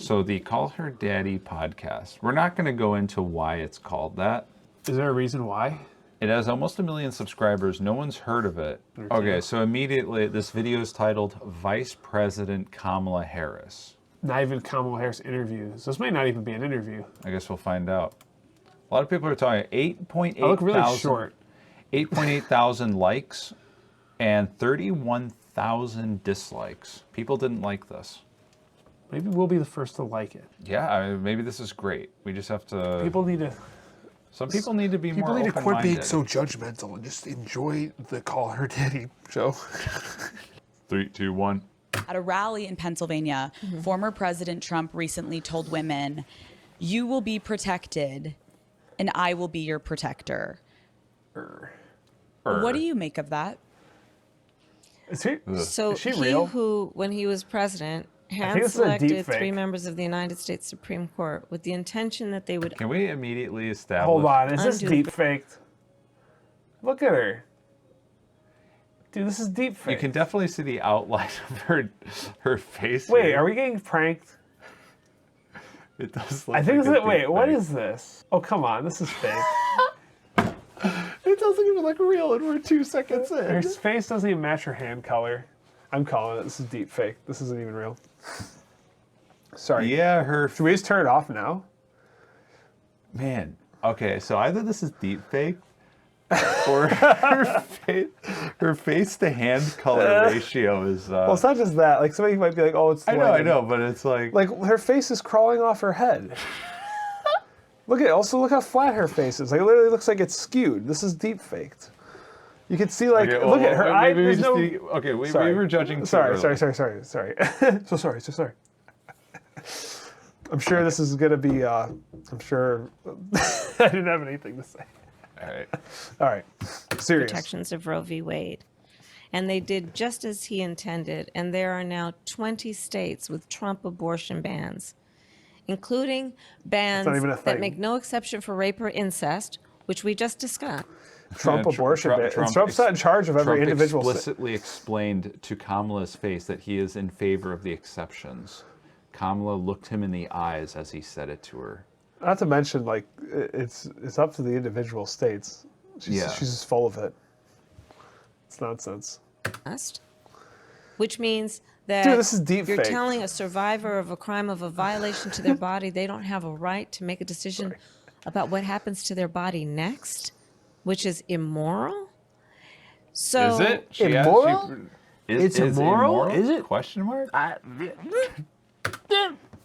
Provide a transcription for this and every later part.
So the Call Her Daddy podcast. We're not going to go into why it's called that. Is there a reason why? It has almost 1 million subscribers. No one's heard of it. Okay, so immediately this video is titled Vice President Kamala Harris. Not even Kamala Harris interviews. This might not even be an interview. I guess we'll find out. A lot of people are talking 8.8 I look really short. 8.8 thousand likes and 31,000 dislikes. People didn't like this. Maybe we'll be the first to like it. Yeah, I mean, maybe this is great. We just have to... People need to... Some people need to be more open-minded. People need to quit being so judgmental and just enjoy the Call Her Daddy show. 3, 2, 1. At a rally in Pennsylvania, former President Trump recently told women, "You will be protected, and I will be your protector." What do you make of that? So she he real? who, when he was president, this is a hand-selected deep 3 fake. members of the United States Supreme Court with the intention that they would... Can we immediately establish... Hold on, is this Undo. deep faked? Look at her. Dude, this is deep fake. You can definitely see the outline of her face. Wait, here. are we getting pranked? It does look I think like this a is... Wait, deep what fake. is this? Oh, come on, this is fake. It doesn't even look real, and we're 2 seconds Her in. face doesn't even match her hand color. I'm calling it. This is deep fake. This isn't even real. Sorry. Yeah, her... Should we just turn it off now? Man. Okay, so either this is deep fake, or her face to hand color ratio is... Well, it's not just that. Like, somebody might be like, oh, it's... I know, but it's like... Like, her face is crawling off her head. Look how flat her face is. Like, it literally looks like it's skewed. This is deep faked. You can see, like, Okay, look at her eye. maybe we There's just no... need- okay, we were judging too Sorry. early. So sorry. I'm sure this is gonna be. I'm sure I didn't have anything to say. All right. Serious. protections of Roe v. Wade. And they did just as he intended. And there are now 20 states with Trump abortion bans, including bans not even a that thing. make no exception for rape or incest, which we just discussed. Trump's Yeah, abortion ban. Trump's not in charge of every Trump individual state. explicitly explained to Kamala's face that he is in favor of the exceptions. Kamala looked him in the eyes as he said it to her. Not to mention, like, it's up to the individual states. She's just full of it. It's nonsense. Which means that Dude, this is deep you're fake. telling a survivor of a crime of a violation to their body they don't have a right to make a decision about what happens to their body next, which is immoral. So Is it? Immoral? It's immoral? Is it? Question mark?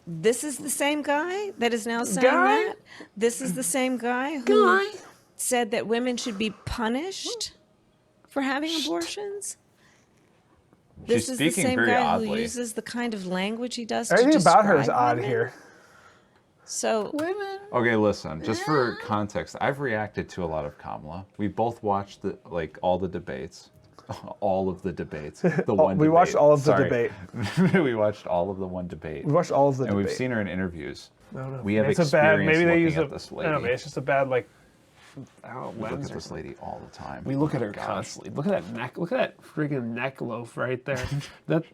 this is the same guy that is now saying Guy? that. This is the same guy who said that women should be punished for having abortions. This She's is the speaking same very guy oddly. who uses the kind of language he does to Everything describe about her is odd women. here. So Okay, listen. Just for context, I've reacted to a lot of Kamala. We both watched all the debates. All of the debates. The one. we watched debate. all of the Sorry. debate. We watched all of the one debate. We watched all of the and debate. we've seen her in interviews. I don't know. We have It's a experience bad. Maybe they looking use at this lady. I don't know, it's just a bad like. I don't know, We look lens at or this something. lady all the time. We look at Oh her my gosh. constantly. Look at that neck. Look at that friggin' neck loaf right there. that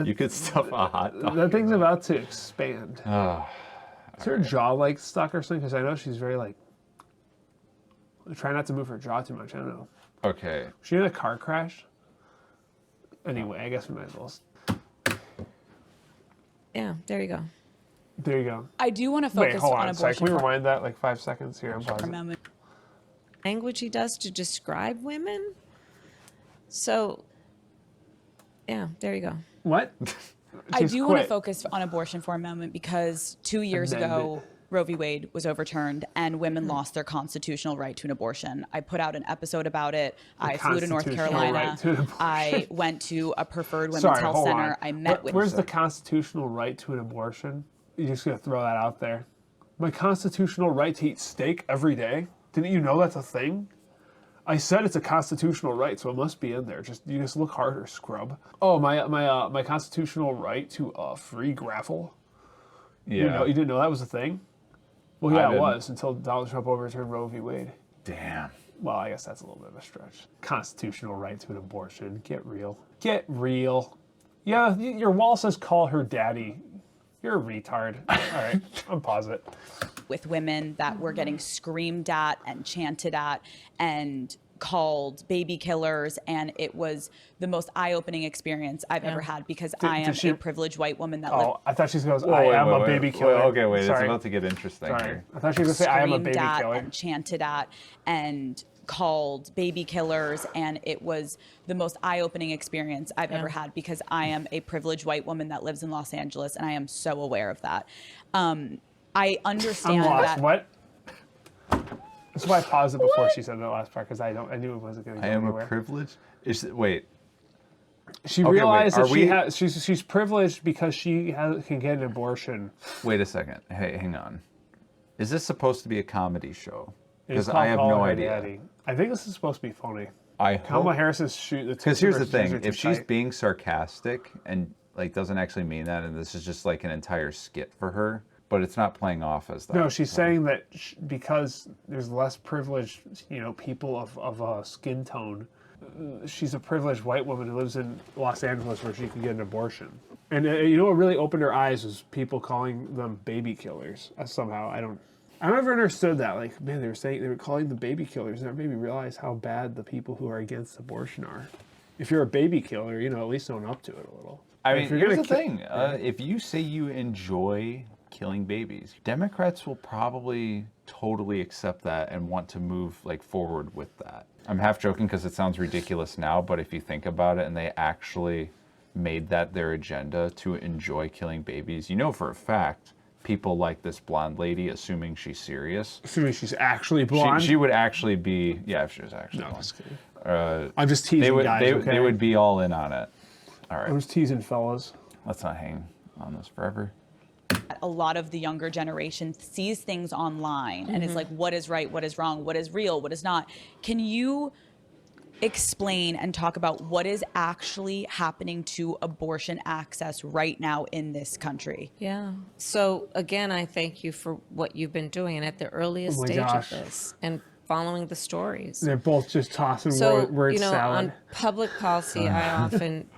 You could stuff a hot dog. that thing's about to expand. Oh, Is her jaw like stuck or something? Because I know she's very like. Try not to move her jaw too much. I don't know. okay. Was she in a car crash? Anyway, I guess we might as well. yeah, there you go. There you go. I do want to Wait, focus hold on on. Sorry, abortion can we for rewind that like 5 seconds here? I'm a pausing. moment. Language he does to describe women. So, yeah, there you go. What? I She's do want to quit. focus on abortion for a moment because 2 years Amendment. ago, Roe v. Wade was overturned and women lost their constitutional right to an abortion. I put out an episode about it. I flew to North constitutional Carolina. right to an abortion. I went to a preferred women's Sorry, health hold center. on. I met with Where's the constitutional right to an abortion? You're just gonna throw that out there. My constitutional right to eat steak every day? Didn't you know that's a thing? I said it's a constitutional right, so it must be in there. You just look harder, scrub. Oh, my constitutional right to free gravel. Yeah. You didn't know that was a thing? Well, I yeah, it didn't. was until Donald Trump overturned Roe v. Wade. Damn. Well, I guess that's a little bit of a stretch. Constitutional right to an abortion. Get real. Get real. Yeah, your wall says call her daddy. You're a retard. All right, unpause it. with women that were getting screamed at and chanted at and called baby killers, and it was the most eye-opening experience I've ever had because I am a privileged white woman that lived. Oh, I thought she was going to I am a baby killer. Okay, wait, Sorry. it's about to get interesting here. I thought she was going to say I am a baby screamed at killer. and chanted at and called baby killers, and it was the most eye-opening experience I've ever had because I am a privileged white woman that lives in Los Angeles, and I am so aware of that. I understand I'm lost. that. What? That's why I paused it before she said the last part because I knew it wasn't going to go I am anywhere. a privileged. Wait. She Okay, realized wait, that she's privileged because she can get an abortion. Wait a second. Hey, hang on. Is this supposed to be a comedy show? It's Because called I have Call no Her idea. Daddy. I think this is supposed to be funny. I Kamala hope. Harris is shoot. Because here's the thing: are too if she's tight. being sarcastic and like doesn't actually mean that, and this is just like an entire skit for her, but it's not playing off as that. No, she's saying that because there's less privileged, people of a skin tone, she's a privileged white woman who lives in Los Angeles where she can get an abortion. And what really opened her eyes was people calling them baby killers. Somehow, I never understood that. Like, man, they were calling them baby killers, and it made me realize how bad the people who are against abortion are. If you're a baby killer, at least own up to it a little. I But mean, if you're here's gonna the thing: if you say you enjoy killing babies, Democrats will probably totally accept that and want to move forward with that. I'm half joking because it sounds ridiculous now, but if you think about it, and they actually made that their agenda to enjoy killing babies, for a fact people like this blonde lady, assuming she's serious. Assuming she's actually blonde. She would actually be, if she was actually No, I'm blonde. just kidding. I'm just teasing They would, guys, they, okay? they would be all in on it. All right, I'm just teasing fellas. let's not hang on this forever. A lot of the younger generation sees things online and is like, what is right, what is wrong, what is real, what is not. Can you explain and talk about what is actually happening to abortion access right now in this country? Yeah. So again, I thank you for what you've been doing and at the earliest Oh my stage gosh. of this and following the stories. They're both just tossing So, word salad. on public policy, I often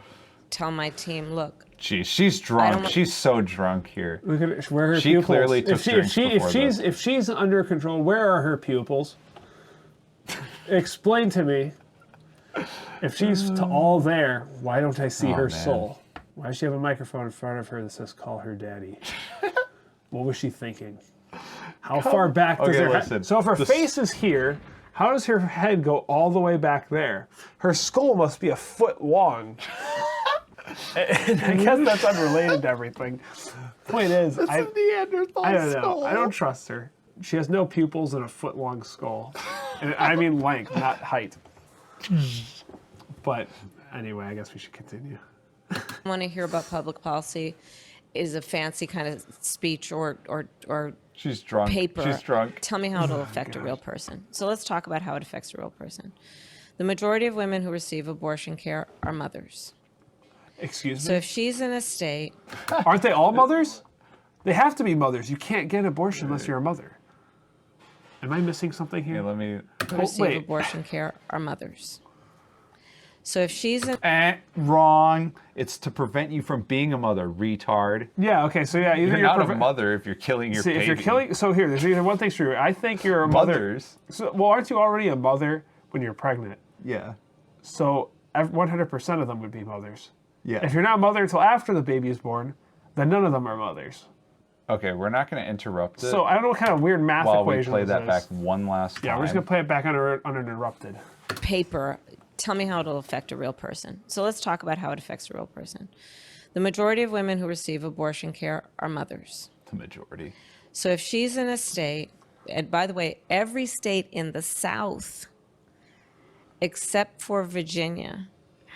tell my team, look, Jeez, she's I drunk. don't- She's so drunk here. Look at where her She pupils. clearly took if drinks before this. if she's under control, where are her pupils? Explain to me. If she's all there, why don't I see her man. soul? Why does she have a microphone in front of her that says "Call her daddy"? What was she thinking? How far back does Okay, her listen. head? So if her face is here, how does her head go all the way back there? Her skull must be a foot long. And I guess that's unrelated to everything. Point is, I don't know. I don't trust her. She has no pupils and a foot-long skull. And I mean length, not height. But anyway, I guess we should continue. want to hear about public policy is a fancy kind of speech or She's drunk. paper. She's drunk. Tell me how it'll affect a real person. So let's talk about how it affects a real person. The majority of women who receive abortion care are mothers. Excuse So me? if she's in a state, Aren't they all mothers? They have to be mothers. You can't get an abortion unless you're a mother. Am I missing something here? Yeah, let me. who receive wait. abortion care are mothers. So if she's in, Wrong. It's to prevent you from being a mother, retard. Yeah, okay, so yeah, either You're not a preve- mother if you're killing your See, baby. if you're killing, so here, there's either one thing's true. I think you're a mother. mothers. So, well, aren't you already a mother when you're pregnant? Yeah. So 100% of them would be mothers. Yeah. If you're not a mother until after the baby is born, then none of them are mothers. Okay, we're not going to interrupt it So I don't know what kind of weird math while we equation play this that is. back one last time. Yeah, we're just gonna play it back uninterrupted. paper, tell me how it'll affect a real person. So let's talk about how it affects a real person. The majority of women who receive abortion care are mothers. The majority. So if she's in a state, and by the way, every state in the South, except for Virginia,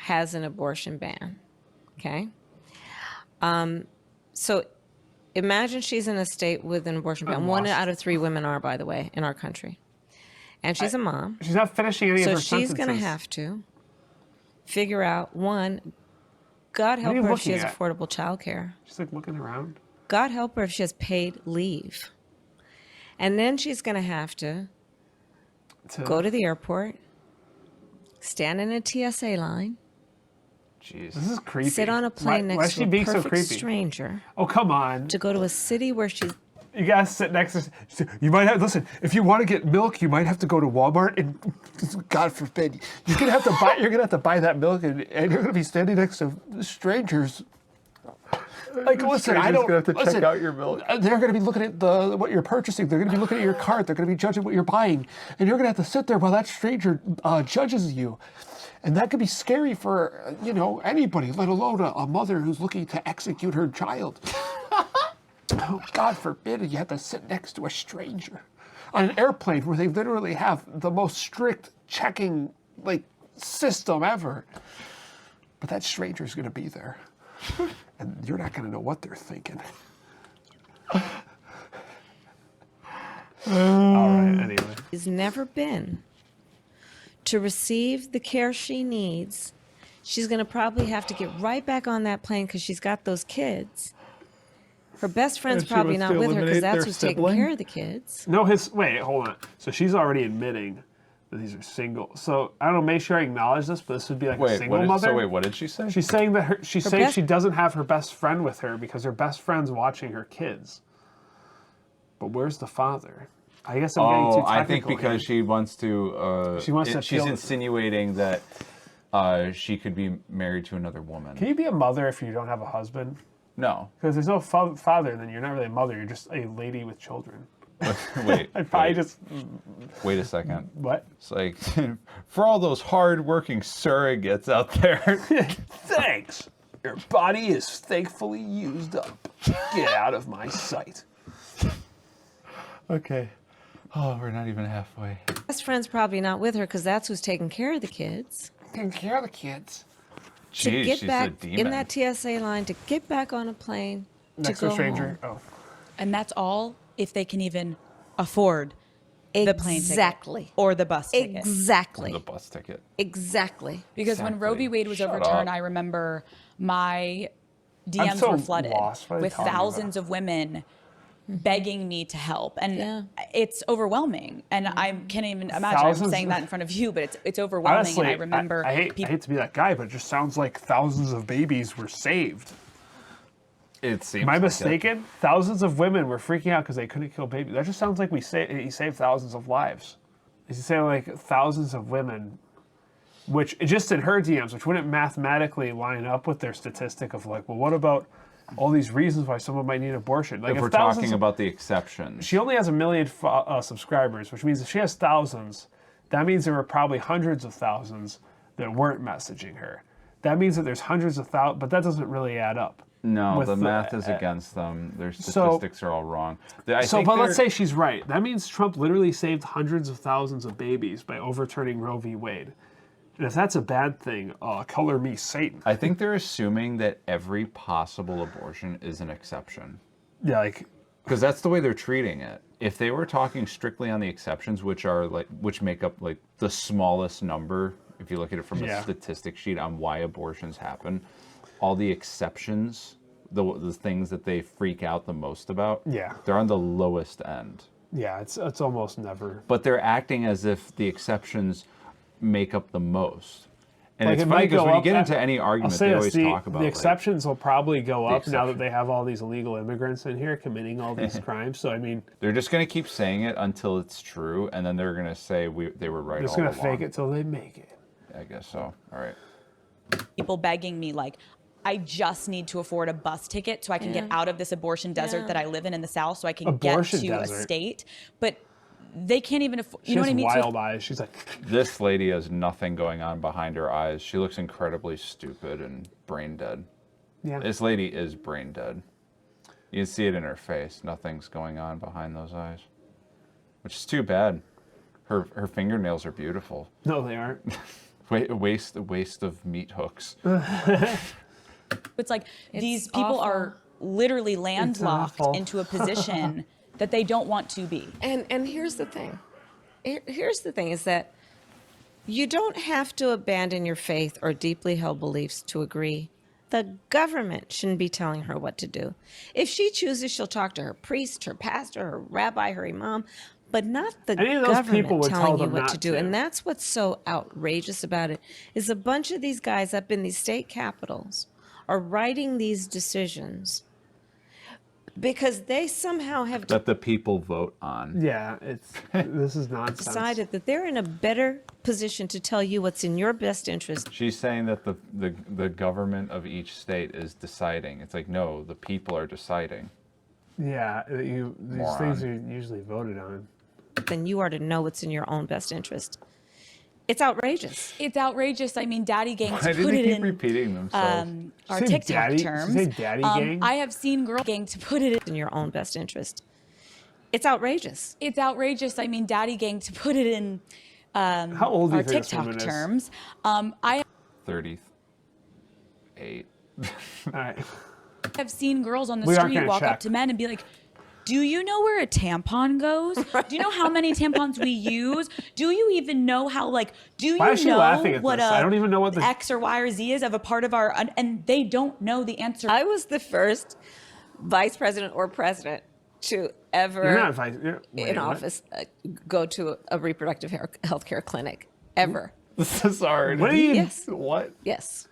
has an abortion ban. Okay? So imagine she's in a state with an abortion ban. I'm One lost. out of 3 women are, by the way, in our country. And she's a mom. She's not finishing any So of her she's sentences. going to have to figure out, one, God help you her if she looking has at? affordable childcare. She's like looking around. God help her if she has paid leave. And then she's going to have to go to the airport, stand in a TSA line, Jeez. This is creepy. sit on a plane Why is next she to a being so perfect creepy? stranger Oh, come on. to go to a city where she's You guys sit next to. You might have listen. If you want to get milk, you might have to go to Walmart, and God forbid, you're gonna have to buy. You're gonna have to buy that milk, and you're gonna be standing next to strangers. Like, listen, I don't. Gonna have to listen, check out your milk. They're gonna be looking at what you're purchasing. They're gonna be looking at your cart. They're gonna be judging what you're buying, and you're gonna have to sit there while that stranger judges you. And that could be scary for anybody, let alone a mother who's looking to execute her child. Oh, God forbid you have to sit next to a stranger on an airplane where they literally have the most strict checking system ever. But that stranger's going to be there, and you're not going to know what they're thinking. All right. Anyway, has never been to receive the care she needs. She's going to probably have to get right back on that plane because she's got those kids. Her best friend's And she probably wants not to with her because eliminate that's their who's taking sibling? care of the kids. no, wait, hold on. So she's already admitting that these are single. So I don't know. Make sure I acknowledge this, but this would be like a Wait, single mother. so wait, what did she say? She's saying that she's saying best- she doesn't have her best friend with her because her best friend's watching her kids. But where's the father? I guess I'm getting too technical. I think because she wants to. She wants to She's feel- insinuating that she could be married to another woman. Can you be a mother if you don't have a husband? No. Because there's no father, then you're not really a mother. You're just a lady with children. Wait. I'd probably wait, just wait a second. what? It's like for all those hard-working surrogates out there. Thanks. Your body is thankfully used up. Get out of my sight. Okay. Oh, we're not even halfway. Best friend's probably not with her because that's who's taking care of the kids. Taking care of the kids. To Jeez, get she's back a demon. in that TSA line, to get back on a plane, Next to to go a stranger. home. Oh. And that's all if they can even afford the plane ticket Exactly. or the bus ticket. Exactly. The bus ticket. Exactly. Because when Roe v. Exactly. Wade was Shut overturned, up. I remember my DMs so were flooded lost. What are they with talking thousands about? of women begging me to help. And Yeah. it's overwhelming. And I can't even imagine Thousands? I'm saying that in front of you, but it's overwhelming. Honestly, and I remember I hate to be that guy, but it just sounds like thousands of babies were saved. It seems. Am I like it. mistaken? Thousands of women were freaking out because they couldn't kill babies. That just sounds like he saved thousands of lives. He's saying like thousands of women, which just in her DMs, which wouldn't mathematically line up with their statistic of like, well, what about all these reasons why someone might need abortion? Like If we're thousands talking of- about the exceptions. she only has 1 million subscribers, which means if she has thousands, that means there were probably hundreds of thousands that weren't messaging her. That means that there's hundreds of thousands, but that doesn't really add up. No, with the math is against them. Their statistics are all wrong. But Let's say she's right. That means Trump literally saved hundreds of thousands of babies by overturning Roe v. Wade. And if that's a bad thing, color me Satan. I think they're assuming that every possible abortion is an exception. Yeah, like Because that's the way they're treating it. If they were talking strictly on the exceptions, which make up like the smallest number, if you look at it from a statistic sheet on why abortions happen, all the exceptions, the things that they freak out the most about, they're on the lowest end. yeah, it's almost never. But they're acting as if the exceptions make up the most. And Like, it's it funny might because go when you up get at- into any I'll argument, say they this, always talk about the like, exceptions will probably go up now that exception. they have all these illegal immigrants in here committing all these crimes. So I mean, they're just going to keep saying it until it's true, and then they're going to say they were right they're just all gonna along. fake it till they make it. I guess so. All right. people begging me like, I just need to afford a bus ticket so I can get out of this abortion desert that I live in the South, so I can Abortion get to desert? a state. But they can't even afford. She You know has what I mean? So wild eyes. She's like, This lady has nothing going on behind her eyes. She looks incredibly stupid and brain dead. yeah. This lady is brain dead. You can see it in her face. Nothing's going on behind those eyes, which is too bad. Her fingernails are beautiful. No, they aren't. Waste of meat hooks. it's like these It's people awful. are literally landlocked awful. into a position that they don't want to be. And here's the thing. Here's the thing is that you don't have to abandon your faith or deeply held beliefs to agree. The government shouldn't be telling her what to do. If she chooses, she'll talk to her priest, her pastor, her rabbi, her imam. but not the Any of those people government would tell telling you them what not to do. to. And that's what's so outrageous about it, is a bunch of these guys up in these state capitals are writing these decisions because they somehow have That the people vote on. Yeah, this is nonsense. decided that they're in a better position to tell you what's in your best interest. She's saying that the government of each state is deciding. It's like, no, the people are deciding. Yeah, these Moron. things are usually voted on. Than you are to know what's in your own best interest. It's outrageous. It's outrageous. I mean, daddy gang, Why to do put they it keep in repeating themselves? our Say TikTok daddy- terms. say daddy gang? I have seen girl gang, to put it in. In your own best interest. It's outrageous. It's outrageous. I mean, daddy gang, to put it in How old do you our think this TikTok woman is? terms. I 38. All right. have seen girls on the We aren't street gonna walk check. up to men and be like, do you know where a tampon goes? Do you know how many tampons we use? Do you even know how, do Why you is she know laughing at what this? I don't even know what the- X or Y or Z is of a part of our, and they don't know the answer. I was the first vice president or president to ever You're not vice. Wait, in what? office go to a reproductive health care clinic. Ever. This is hard. What do you? Yes. What? Yes.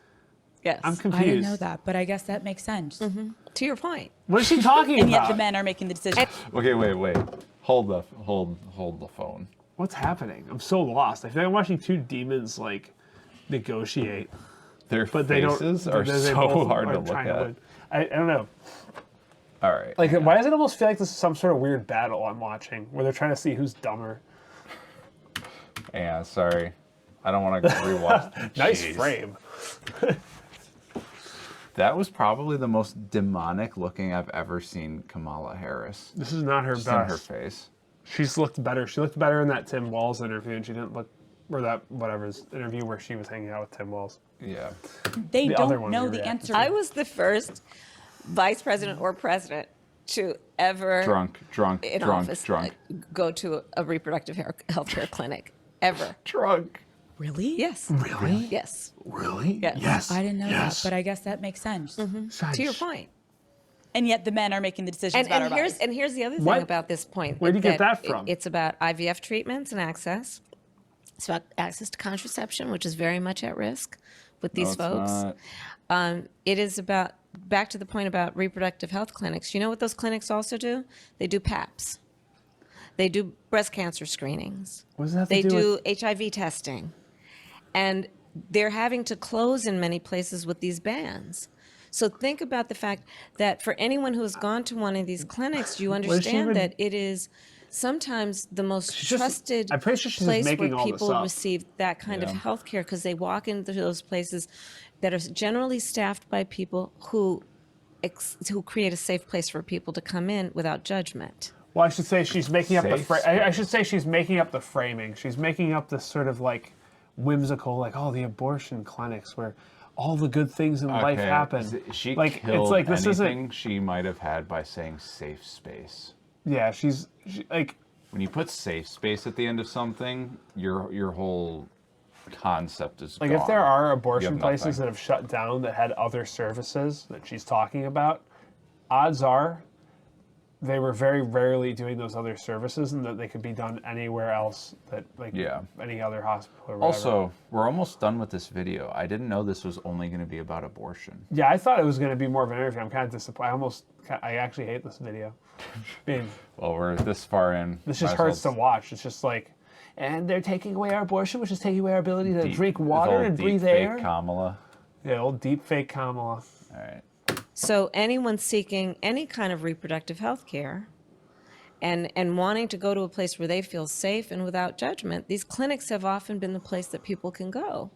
Yes. I'm confused. I didn't know that, but I guess that makes sense. To your point. What is she talking And yet about? the men are making the decision. Okay, wait. Hold the phone. What's happening? I'm so lost. I feel like I'm watching two demons negotiate, Their but they don't. faces but are they so both hard are to look trying at. win. I don't know. All right. Why does it almost feel like this is some sort of weird battle I'm watching, where they're trying to see who's dumber? Yeah, sorry. I don't want to rewatch. Nice Jeez. frame. That was probably the most demonic looking I've ever seen Kamala Harris. This is not her Just in her best. face. She's looked better. She looked better in that Tim Walz interview, and she didn't look, or that whatever's interview where she was hanging out with Tim Walz. Yeah. They The other don't one know we the reacted answer. I was the first vice president or president to ever Drunk. in office go to a reproductive health care clinic. Ever. Drunk. Really? Yes. Really? Yes. Really? Yes. Yes. I didn't know that, but I guess that makes sense. To your point. And yet the men are making the decisions about our bodies. And here's the other thing What? about this point. Where'd you get that from? It's about IVF treatments and access. It's about access to contraception, which is very much at risk with these No, it's folks. not. It is about, back to the point about reproductive health clinics. You know what those clinics also do? They do PAPs. They do breast cancer screenings. What does that have to They do do HIV testing. And they're having to close in many places with these bans. So think about the fact that for anyone who has gone to one of these clinics, you does she understand even- that it is sometimes the most just- trusted I'm pretty sure she's just place making where all this people up. receive that kind of Yeah. health care, because they walk into those places that are generally staffed by people who create a safe place for people to come in without judgment. Well, I should say she's making up the. Safe I should say she's making up the framing. She's making up this sort of whimsical, the abortion clinics where all the good things in life Okay, happen. She Like, it's killed like this anything isn't. she might have had by saying safe space. Yeah, she's When you put safe space at the end of something, your whole concept is gone. if there are You abortion have places nothing. that have shut down that had other services that she's talking about, odds are they were very rarely doing those other services, and that they could be done anywhere else that Yeah. any other hospital or whatever. Also, we're almost done with this video. I didn't know this was only going to be about abortion. Yeah, I thought it was going to be more of an interview. I'm kind of disappointed. I actually hate this video. Well, we're this far in. This just might as hurts to well watch. It's just and they're taking away our abortion, which is taking away our ability to deep- drink this water old and deep breathe fake air. Kamala. Yeah, old deep fake Kamala. All right. So anyone seeking any kind of reproductive health care and wanting to go to a place where they feel safe and without judgment, these clinics have often been the place that people can go.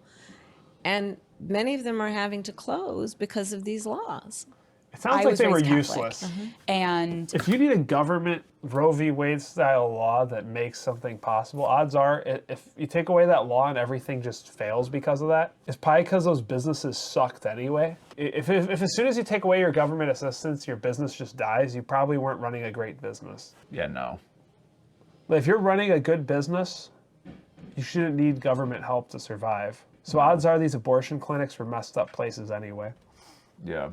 And many of them are having to close because of these laws. It sounds I like was they were raised Catholic. useless. And If you need a government Roe v. Wade style law that makes something possible, odds are if you take away that law and everything just fails because of that, it's probably because those businesses sucked anyway. If as soon as you take away your government assistance, your business just dies, you probably weren't running a great business. Yeah, no. But if you're running a good business, you shouldn't need government help to survive. So odds are these abortion clinics were messed up places anyway, Yeah.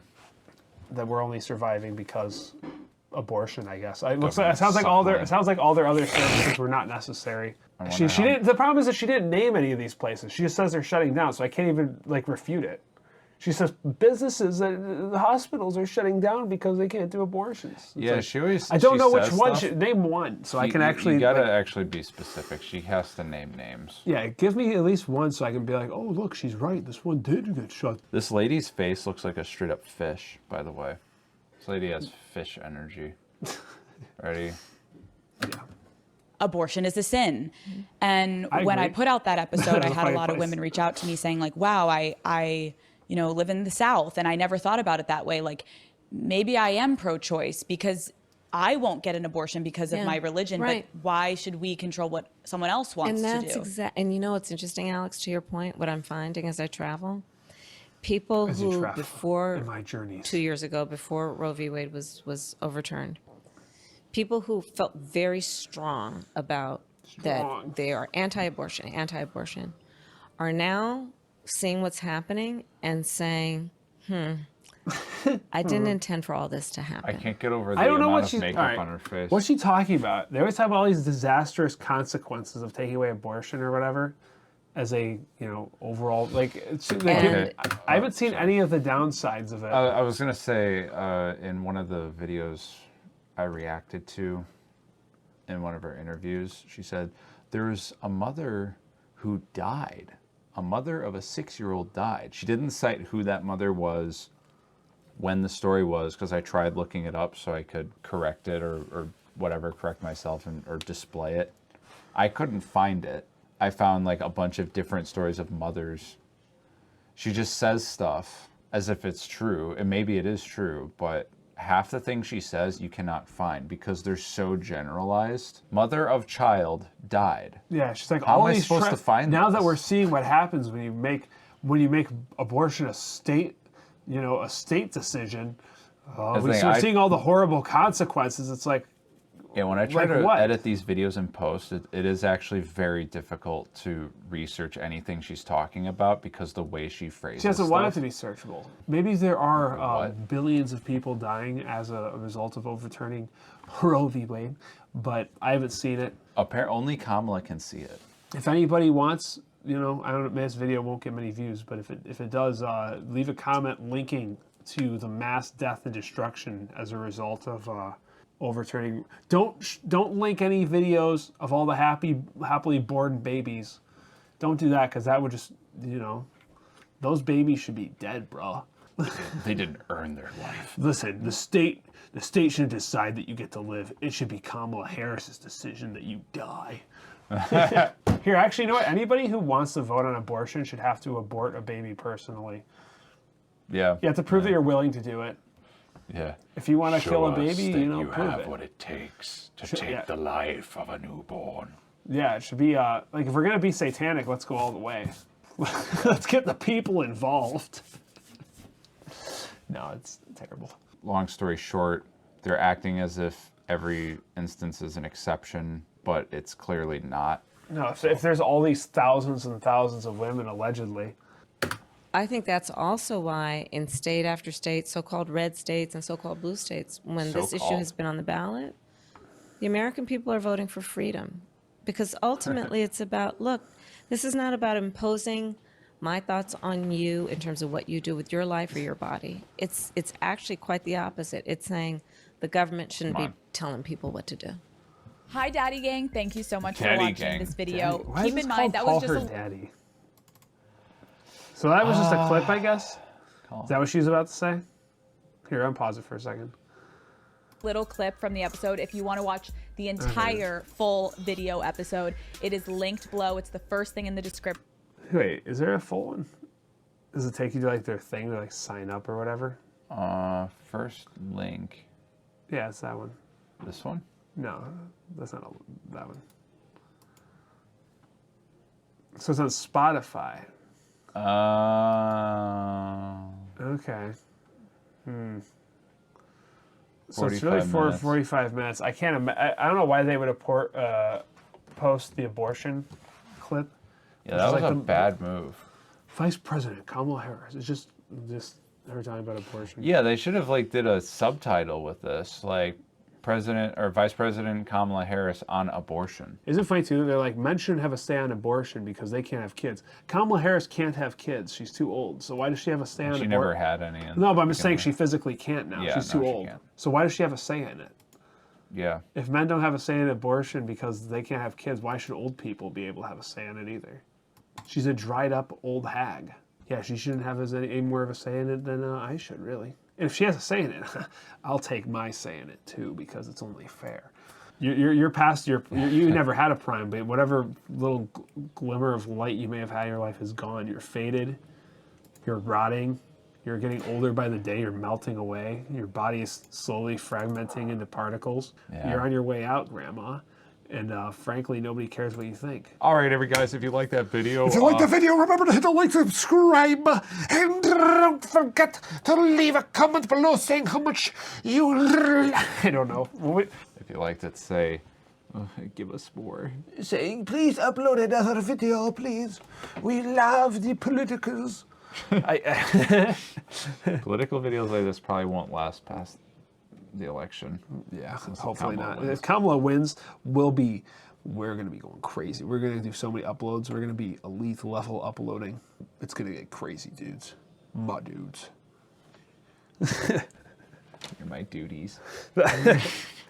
that we're only surviving because abortion, I guess. Government It sounds like all their supplement. other services were not necessary. She wonder how- didn't. The problem is that she didn't name any of these places. She just says they're shutting down, so I can't even like refute it. She says businesses, the hospitals are shutting down because they can't do abortions. It's Yeah, like, she always. I don't she know which says one. stuff. Name one, so I You- can actually. You gotta like, actually be specific. She has to name names. yeah, give me at least one, so I can be like, oh look, she's right. This one did get shut. This lady's face looks like a straight up fish, by the way. This lady has fish energy. Ready? Yeah. Abortion is a sin. And I when I agree. put out that episode, I That's a had a funny lot of place. women reach out to me saying like, wow, I live in the South and I never thought about it that way. Like maybe I am pro-choice because I won't get an abortion because of Yeah, my religion, right. but why should we control what someone else wants And that's to do? and you know what's interesting, Alex, to your point, what I'm finding as I travel? People As you who travel before in my journeys. 2 years ago, before Roe v. Wade was overturned, people who felt very strong about Strong. that they are anti-abortion, are now seeing what's happening and saying, I didn't intend for all this to I happen. can't get over the I don't know amount what of she's makeup all right. on her face. What's she talking about? They always talk about all these disastrous consequences of taking away abortion or whatever, as a overall And- I haven't seen any of the downsides of it. I was gonna say in one of the videos I reacted to in one of her interviews, she said there's a mother who died. A mother of a 6-year-old died. She didn't cite who that mother was, when the story was, because I tried looking it up so I could correct it or whatever, correct myself or display it. I couldn't find it. I found like a bunch of different stories of mothers. She just says stuff as if it's true, and maybe it is true, but half the things she says you cannot find because they're so generalized. Mother of child died. Yeah, she's like, How all am I these supposed to find now that this? we're seeing what happens when you make abortion a state decision. The We're thing, seeing all the horrible consequences. It's like, Yeah, when I try Like to what? edit these videos and post, it is actually very difficult to research anything she's talking about because the way she phrases she doesn't want it stuff. to be searchable. Maybe there are What? billions of people dying as a result of overturning Roe v. Wade, but I haven't seen it. Apparently, only Kamala can see it. If anybody wants, I don't know, this video won't get many views, but if it does, leave a comment linking to the mass death and destruction as a result of overturning. Don't link any videos of all the happily born babies. Don't do that because that would just, those babies should be dead, bro. They didn't earn their life. Listen, the state shouldn't decide that you get to live. It should be Kamala Harris's decision that you die. Here, actually, you know what? Anybody who wants to vote on abortion should have to abort a baby personally. Yeah. You have to prove that you're willing to do it. Yeah. If you want to kill a baby, you prove have it. what it takes to Sure, take yeah. the life of a newborn. Yeah, it should be like if we're gonna be satanic, let's go all the way. Let's get the people involved. No, it's terrible. Long story short, they're acting as if every instance is an exception, but it's clearly not. No, if there's all these thousands and thousands of women allegedly. I think that's also why in state after state, so-called red states and so-called blue states, when this issue So-called. has been on the ballot, the American people are voting for freedom. Because ultimately it's about, look, this is not about imposing my thoughts on you in terms of what you do with your life or your body. It's actually quite the opposite. It's saying the government shouldn't Come be on. telling people what to do. Hi, Daddy Gang. Thank you so much Daddy for watching Gang. this video. Why Keep is in this mind that called was Call just Her a Daddy. So that was just a clip, I guess. Is that what she's about to say? Here, unpause it for a second. little clip from the episode. If you want to watch the entire full video episode, it is linked below. It's the first thing in the description. Wait, is there a full one? Does it take you to like their thing to like sign up or whatever? First link. Yeah, it's that one. This one? No, that's not that one. So it's on Spotify. Okay. So it's really 45 minutes. 45 minutes. I can't. I don't know why they would post the abortion clip. Yeah, that was like a the- bad move. Vice President Kamala Harris. It's just her talking about abortion. Yeah, they should have like did a subtitle with this. Like, President or Vice President Kamala Harris on abortion. Isn't it funny too? They're like, men shouldn't have a say on abortion because they can't have kids. Kamala Harris can't have kids. She's too old. So why does she have a say on She abortion? never had any. No, but I'm just saying she physically can't now. Yeah, She's no, too she old. can't. So why does she have a say in it? Yeah. If men don't have a say in abortion because they can't have kids, why should old people be able to have a say in it either? She's a dried up old hag. Yeah, she shouldn't have any more of a say in it than I should, really. And if she has a say in it, I'll take my say in it too because it's only fair. You're past you never had a prime, but whatever little glimmer of light you may have had in your life is gone. You're faded. You're rotting. You're getting older by the day. You're melting away. Your body is slowly fragmenting into particles. Yeah. You're on your way out, Grandma. And frankly, nobody cares what you think. All right, guys, if you like that video, If you like the video, remember to hit the like, subscribe, and don't forget to leave a comment below saying how much you... I don't know. if you liked it, say, give us more. Saying, please upload another video, please. We love the politicals. Political videos like this probably won't last past the election. Yeah, Since hopefully Kamala not. wins. If Kamala wins, we're going to be going crazy. We're going to do so many uploads. We're going to be elite level uploading. It's going to get crazy, dudes. My dudes. You're my duties.